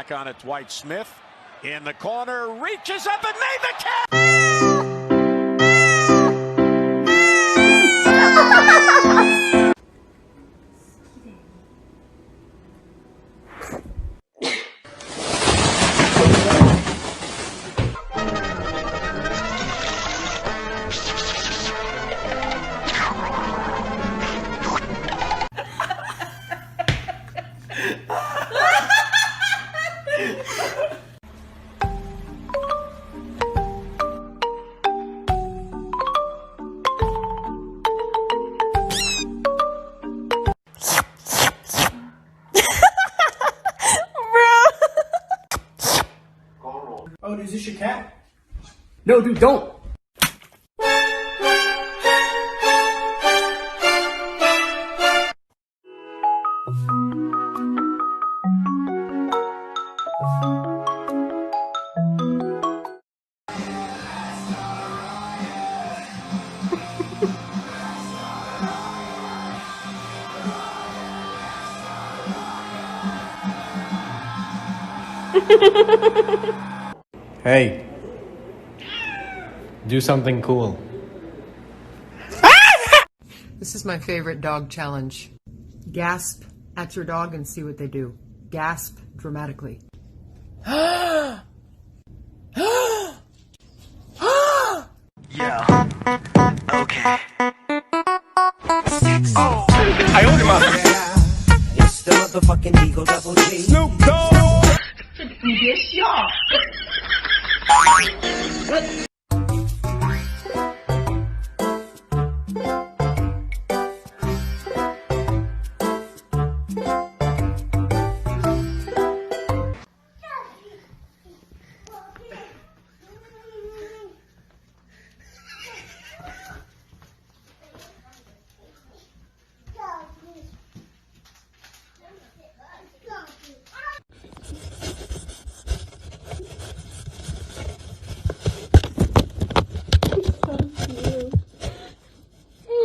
back on it. Dwight Smith in the corner, reaches up and made the catch. Oh, is this your cat? No, dude, don't! Hey, do something cool. This is my favorite dog challenge. Gasp at your dog and see what they do. Gasp dramatically. Yeah. Okay. Oh. I own him up. It's the motherfucking Eagle Double G. Snoop Dogg.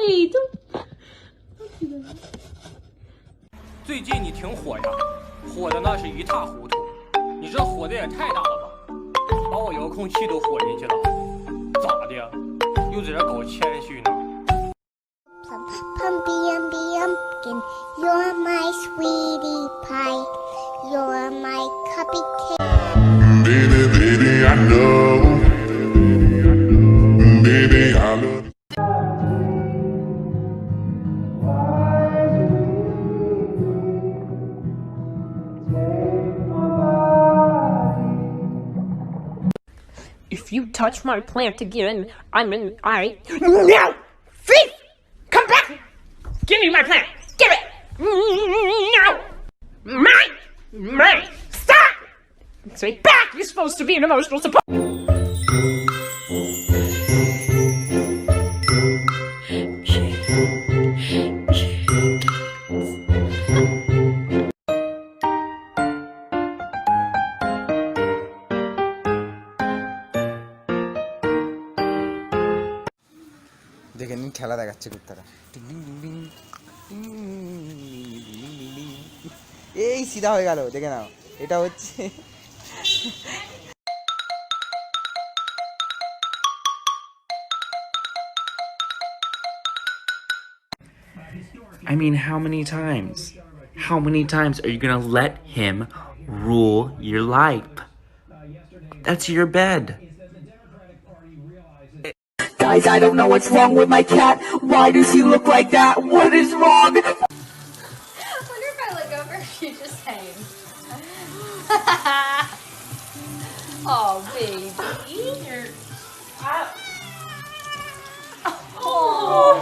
Hey, don't do that. 最近你挺火呀，火的那是一塌糊涂。你这火的也太大了吧，把我遥控器都火进去了，咋的？又在这搞谦虚呢Pumpkin, you're my sweetie pie, you're my cupcake. Baby, baby, I know. Baby, I love. If you touch my plant again, I... No! Thief! Come back! Give me my plant! Give it! No! Mine! Stop! Say back! You're supposed to be an emotional support! দেখে নিন খেলা দেখাচ্ছে কুত্তারা এই সিধা হয়ে গেল দেখে নাও এটা হচ্ছে I mean, how many times? How many times are you gonna let him rule your life? That's your bed. Guys, I don't know what's wrong with my cat. Why does he look like that? What is wrong? I wonder if I look over if she just hangs. Oh, baby. You're... Oh.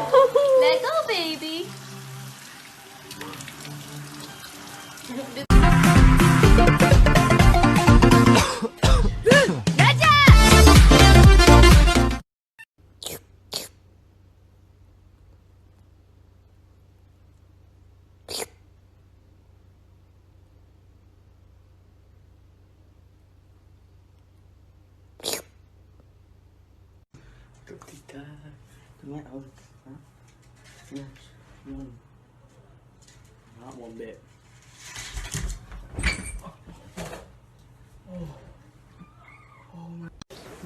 Let go, baby. Yes, none. Not one bit.